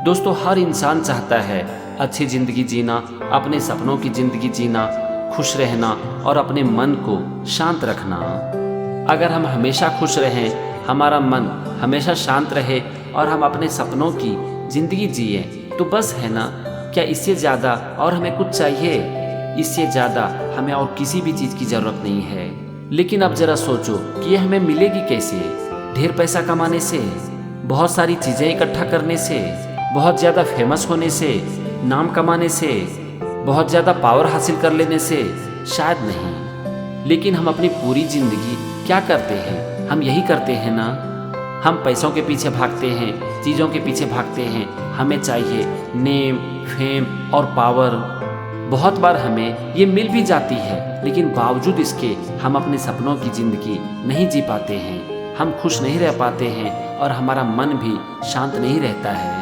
दोस्तों, हर इंसान चाहता है अच्छी ज़िंदगी जीना, अपने सपनों की ज़िंदगी जीना, खुश रहना और अपने मन को शांत रखना। अगर हम हमेशा खुश रहें, हमारा मन हमेशा शांत रहे और हम अपने सपनों की ज़िंदगी जिए तो बस है ना। क्या इससे ज़्यादा और हमें कुछ चाहिए? इससे ज़्यादा हमें और किसी भी चीज़ की ज़रूरत नहीं है। लेकिन अब ज़रा सोचो कि ये हमें मिलेगी कैसे? ढेर पैसा कमाने से, बहुत सारी चीज़ें इकट्ठा करने से, बहुत ज़्यादा फेमस होने से, नाम कमाने से, बहुत ज़्यादा पावर हासिल कर लेने से? शायद नहीं। लेकिन हम अपनी पूरी ज़िंदगी क्या करते हैं? हम यही करते हैं ना। हम पैसों के पीछे भागते हैं, चीज़ों के पीछे भागते हैं। हमें चाहिए नेम, फेम और पावर। बहुत बार हमें ये मिल भी जाती है, लेकिन बावजूद इसके हम अपने सपनों की ज़िंदगी नहीं जी पाते हैं। हम खुश नहीं रह पाते हैं और हमारा मन भी शांत नहीं रहता है।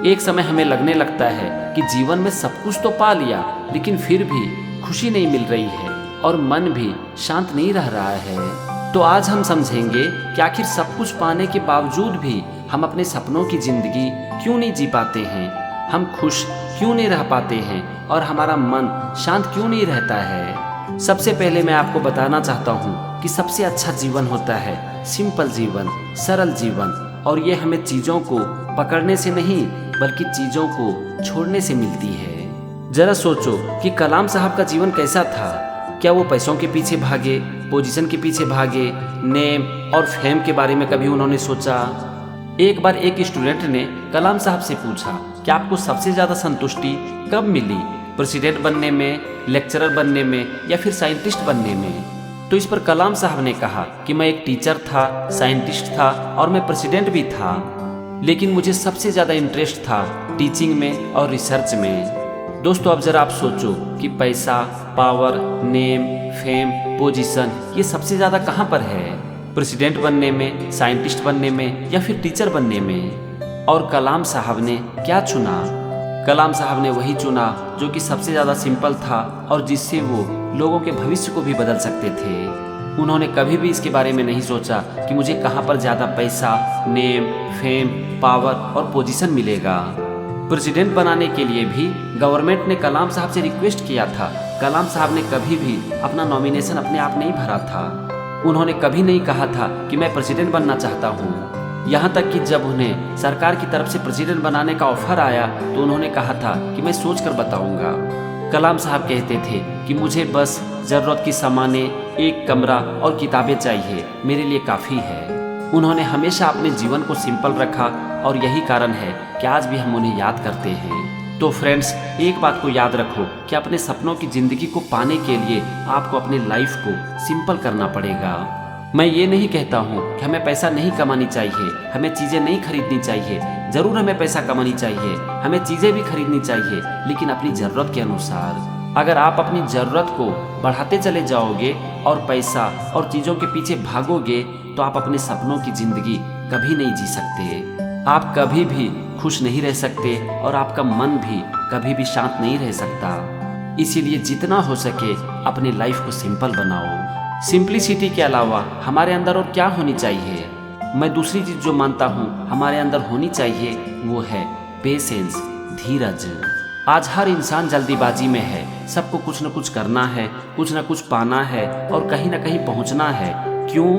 एक समय हमें लगने लगता है कि जीवन में सब कुछ तो पा लिया, लेकिन फिर भी खुशी नहीं मिल रही है और मन भी शांत नहीं रह रहा है। तो आज हम समझेंगे कि आखिर सब कुछ पाने के बावजूद भी हम अपने सपनों की ज़िंदगी क्यों नहीं जी पाते हैं, हम खुश क्यों नहीं रह पाते हैं और हमारा मन शांत क्यों नहीं रहता है। सबसे पहले मैं आपको बताना चाहता हूँ कि सबसे अच्छा जीवन होता है सिंपल जीवन, सरल जीवन। और ये हमें चीज़ों को पकड़ने से नहीं बल्कि चीज़ों को छोड़ने से मिलती है। जरा सोचो कि कलाम साहब का जीवन कैसा था। क्या वो पैसों के पीछे भागे, पोजीशन के पीछे भागे, नेम और फेम के बारे में कभी उन्होंने सोचा? एक बार एक स्टूडेंट ने कलाम साहब से पूछा कि आपको सबसे ज़्यादा संतुष्टि कब मिली, प्रेसिडेंट बनने में, लेक्चरर बनने में या फिर साइंटिस्ट बनने में? तो इस पर कलाम साहब ने कहा कि मैं एक टीचर था, साइंटिस्ट था और मैं प्रेसिडेंट भी था, लेकिन मुझे सबसे ज़्यादा इंटरेस्ट था टीचिंग में और रिसर्च में। दोस्तों, अब ज़रा आप सोचो कि पैसा, पावर, नेम, फेम, पोजीशन ये सबसे ज़्यादा कहाँ पर है? प्रेसिडेंट बनने में, साइंटिस्ट बनने में या फिर टीचर बनने में? और कलाम साहब ने क्या चुना? कलाम साहब ने वही चुना जो कि सबसे ज़्यादा सिंपल था और जिससे वो लोगों के भविष्य को भी बदल सकते थे। उन्होंने कभी भी इसके बारे में नहीं सोचा कि मुझे कहाँ पर ज़्यादा पैसा, नेम, फेम, पावर और पोजीशन मिलेगा। प्रेसिडेंट बनाने के लिए भी गवर्नमेंट ने कलाम साहब से रिक्वेस्ट किया था। कलाम साहब ने कभी भी अपना नॉमिनेशन अपने आप नहीं भरा था। उन्होंने कभी नहीं कहा था कि मैं प्रेसिडेंट बनना चाहता हूँ। यहाँ तक कि जब उन्हें सरकार की तरफ से प्रेसिडेंट बनाने का ऑफर आया तो उन्होंने कहा था कि मैं सोच कर बताऊँगा। कलाम साहब कहते थे कि मुझे बस ज़रूरत की सामानें, एक कमरा और किताबें चाहिए, मेरे लिए काफ़ी है। उन्होंने हमेशा अपने जीवन को सिंपल रखा और यही कारण है कि आज भी हम उन्हें याद करते हैं। तो फ्रेंड्स, एक बात को याद रखो कि अपने सपनों की ज़िंदगी को पाने के लिए आपको अपने लाइफ को सिंपल करना पड़ेगा। मैं ये नहीं कहता हूँ कि हमें पैसा नहीं कमानी चाहिए, हमें चीज़ें नहीं खरीदनी चाहिए। ज़रूर हमें पैसा कमानी चाहिए, हमें चीज़ें भी खरीदनी चाहिए, लेकिन अपनी ज़रूरत के अनुसार। अगर आप अपनी ज़रूरत को बढ़ाते चले जाओगे और पैसा और चीज़ों के पीछे भागोगे तो आप अपने सपनों की ज़िंदगी कभी नहीं जी सकते। आप कभी भी खुश नहीं रह सकते और आपका मन भी कभी भी शांत नहीं रह सकता। इसीलिए जितना हो सके अपनी लाइफ को सिंपल बनाओ। सिंप्लिसिटी के अलावा हमारे अंदर और क्या होनी चाहिए? मैं दूसरी चीज़ जो मानता हूँ हमारे अंदर होनी चाहिए वो है पेशेंस, धीरज। आज हर इंसान जल्दीबाजी में है, सबको कुछ न कुछ करना है, कुछ न कुछ पाना है और कहीं न कहीं पहुँचना है। क्यों?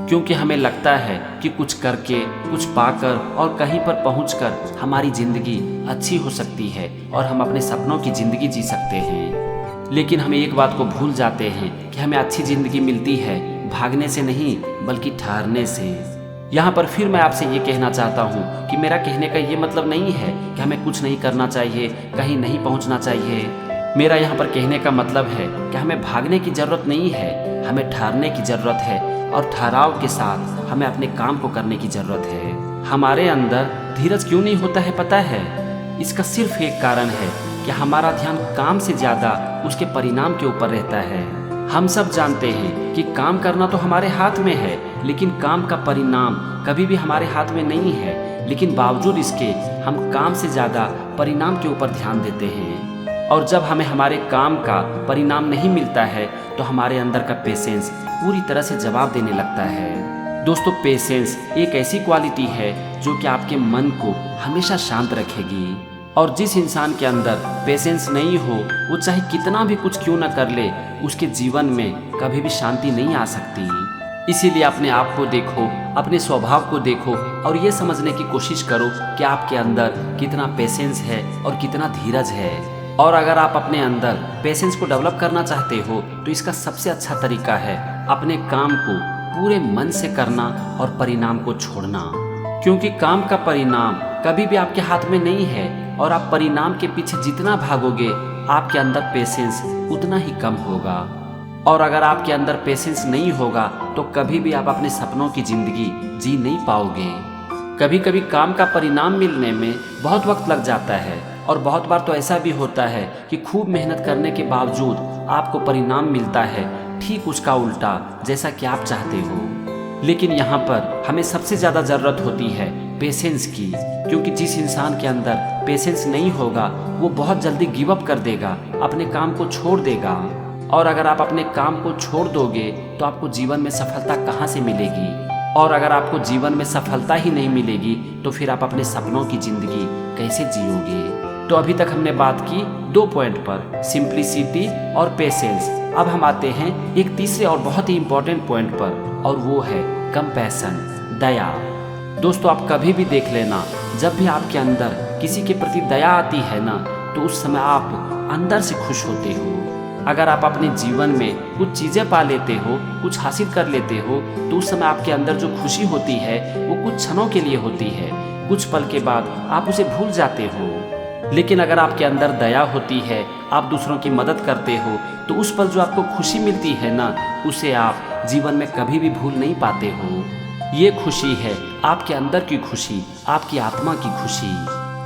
क्योंकि हमें लगता है कि कुछ करके, कुछ पाकर और कहीं पर पहुंचकर हमारी ज़िंदगी अच्छी हो सकती है और हम अपने सपनों की ज़िंदगी जी सकते हैं। लेकिन हम एक बात को भूल जाते हैं कि हमें अच्छी ज़िंदगी मिलती है भागने से नहीं बल्कि ठहरने से। यहाँ पर फिर मैं आपसे ये कहना चाहता हूँ कि मेरा कहने का ये मतलब नहीं है कि हमें कुछ नहीं करना चाहिए, कहीं नहीं पहुँचना चाहिए। मेरा यहाँ पर कहने का मतलब है कि हमें भागने की ज़रूरत नहीं है, हमें ठहरने की ज़रूरत है और ठहराव के साथ हमें अपने काम को करने की ज़रूरत है। हमारे अंदर धीरज क्यों नहीं होता है पता है? इसका सिर्फ एक कारण है कि हमारा ध्यान काम से ज़्यादा उसके परिणाम के ऊपर रहता है। हम सब जानते हैं कि काम करना तो हमारे हाथ में है, लेकिन काम का परिणाम कभी भी हमारे हाथ में नहीं है। लेकिन बावजूद इसके हम काम से ज़्यादा परिणाम के ऊपर ध्यान देते हैं। और जब हमें हमारे काम का परिणाम नहीं मिलता है तो हमारे अंदर का पेशेंस पूरी तरह से जवाब देने लगता है। दोस्तों, पेशेंस एक ऐसी क्वालिटी है जो कि आपके मन को हमेशा शांत रखेगी। और जिस इंसान के अंदर पेशेंस नहीं हो, वो चाहे कितना भी कुछ क्यों ना कर ले, उसके जीवन में कभी भी शांति नहीं आ सकती। इसीलिए अपने आप को देखो, अपने स्वभाव को देखो और ये समझने की कोशिश करो कि आपके अंदर कितना पेशेंस है और कितना धीरज है। और अगर आप अपने अंदर पेशेंस को डेवलप करना चाहते हो तो इसका सबसे अच्छा तरीका है अपने काम को पूरे मन से करना और परिणाम को छोड़ना। क्योंकि काम का परिणाम कभी भी आपके हाथ में नहीं है और आप परिणाम के पीछे जितना भागोगे, आपके अंदर पेशेंस उतना ही कम होगा। और अगर आपके अंदर पेशेंस नहीं होगा तो कभी भी आप अपने सपनों की जिंदगी जी नहीं पाओगे। कभी कभी काम का परिणाम मिलने में बहुत वक्त लग जाता है और बहुत बार तो ऐसा भी होता है कि खूब मेहनत करने के बावजूद आपको परिणाम मिलता है ठीक उसका उल्टा जैसा कि आप चाहते हो। लेकिन यहाँ पर हमें सबसे ज़्यादा ज़रूरत होती है पेशेंस की, क्योंकि जिस इंसान के अंदर पेशेंस नहीं होगा वो बहुत जल्दी गिव अप कर देगा, अपने काम को छोड़ देगा। और अगर आप अपने काम को छोड़ दोगे तो आपको जीवन में सफलता कहाँ से मिलेगी? और अगर आपको जीवन में सफलता ही नहीं मिलेगी तो फिर आप अपने सपनों की जिंदगी कैसे जियोगे? तो अभी तक हमने बात की 2 पॉइंट पर, सिंप्लिसिटी और पेशेंस। अब हम आते हैं एक तीसरे और बहुत ही इंपॉर्टेंट पॉइंट पर, और वो है कंपैशन, दया। दोस्तों, आप कभी भी देख लेना, जब भी आपके अंदर किसी के प्रति दया आती है ना, तो उस समय आप अंदर से खुश होते हो। अगर आप अपने जीवन में कुछ चीज़ें पा लेते हो, कुछ हासिल कर लेते हो, तो उस समय आपके अंदर जो खुशी होती है वो कुछ क्षणों के लिए होती है, कुछ पल के बाद आप उसे भूल जाते हो। लेकिन अगर आपके अंदर दया होती है, आप दूसरों की मदद करते हो, तो उस पल जो आपको खुशी मिलती है ना, उसे आप जीवन में कभी भी भूल नहीं पाते हो। ये खुशी है आपके अंदर की खुशी, आपकी आत्मा की खुशी।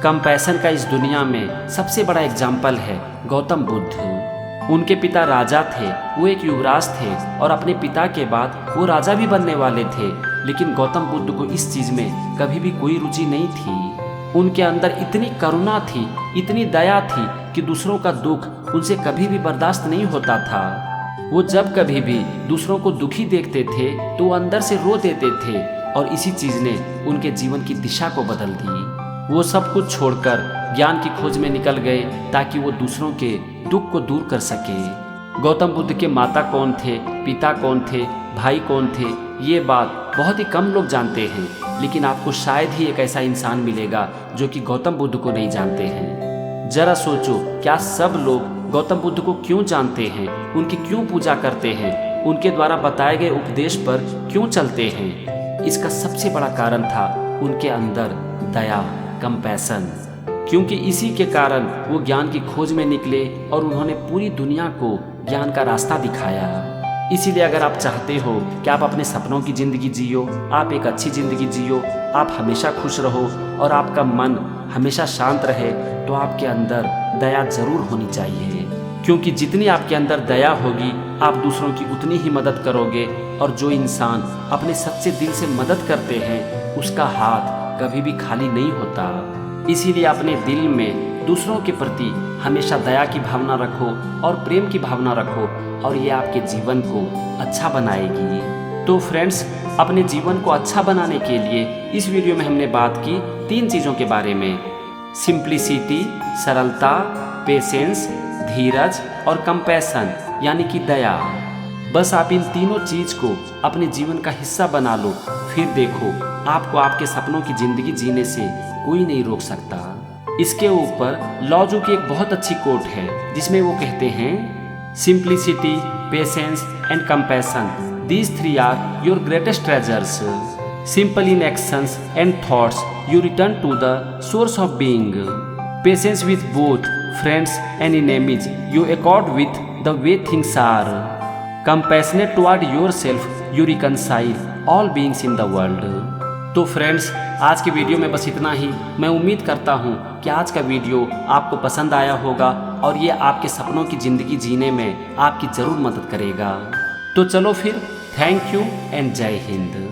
कंपैशन का इस दुनिया में सबसे बड़ा एग्जाम्पल है गौतम बुद्ध। उनके पिता राजा थे, वो एक युवराज थे और अपने पिता के बाद वो राजा भी बनने वाले थे। लेकिन गौतम बुद्ध को इस चीज़ में कभी भी कोई रुचि नहीं थी। उनके अंदर इतनी करुणा थी, इतनी दया थी कि दूसरों का दुख उनसे कभी भी बर्दाश्त नहीं होता था। वो जब कभी भी दूसरों को दुखी देखते थे तो वो अंदर से रो देते थे, और इसी चीज़ ने उनके जीवन की दिशा को बदल दी। वो सब कुछ छोड़कर ज्ञान की खोज में निकल गए ताकि वो दूसरों के दुख को दूर कर सके। गौतम बुद्ध के माता कौन थे, पिता कौन थे, भाई कौन थे, ये बात बहुत ही कम लोग जानते हैं। लेकिन आपको शायद ही एक ऐसा इंसान मिलेगा जो कि गौतम बुद्ध को नहीं जानते हैं। जरा सोचो, क्या सब लोग गौतम बुद्ध को क्यों जानते हैं, उनकी क्यों पूजा करते हैं, उनके द्वारा बताए गए उपदेश पर क्यों चलते हैं? इसका सबसे बड़ा कारण था उनके अंदर दया, कंपैशन। क्योंकि इसी के कारण वो ज्ञान की खोज में निकले और उन्होंने पूरी दुनिया को ज्ञान का रास्ता दिखाया। इसीलिए अगर आप चाहते हो कि आप अपने सपनों की ज़िंदगी जियो, आप एक अच्छी ज़िंदगी जियो, आप हमेशा खुश रहो और आपका मन हमेशा शांत रहे, तो आपके अंदर दया ज़रूर होनी चाहिए। क्योंकि जितनी आपके अंदर दया होगी, आप दूसरों की उतनी ही मदद करोगे। और जो इंसान अपने सच्चे दिल से मदद करते हैं, उसका हाथ कभी भी खाली नहीं होता। इसीलिए अपने दिल में दूसरों के प्रति हमेशा दया की भावना रखो और प्रेम की भावना रखो, और ये आपके जीवन को अच्छा बनाएगी। तो फ्रेंड्स, अपने जीवन को अच्छा बनाने के लिए इस वीडियो में हमने बात की 3 चीज़ों के बारे में, सिंप्लिसिटी, सरलता, पेशेंस, धीरज, और कंपैशन यानी कि दया। बस आप इन तीनों चीज़ को अपने जीवन का हिस्सा बना लो, फिर देखो आपको आपके सपनों की ज़िंदगी जीने से कोई नहीं रोक सकता। इसके ऊपर लॉजू की एक बहुत अच्छी कोट है जिसमें वो कहते हैं, simplicity, patience and compassion, these 3 are your greatest treasures. Simple in actions and thoughts you return to the source of being. Patience with both friends and enemies you accord with the way things are. Compassionate toward yourself you reconcile all beings in the world. तो friends, आज के video में बस इतना ही। मैं उम्मीद करता हूँ कि आज का वीडियो आपको पसंद आया होगा और ये आपके सपनों की ज़िंदगी जीने में आपकी ज़रूर मदद करेगा। तो चलो फिर, थैंक यू एंड जय हिंद।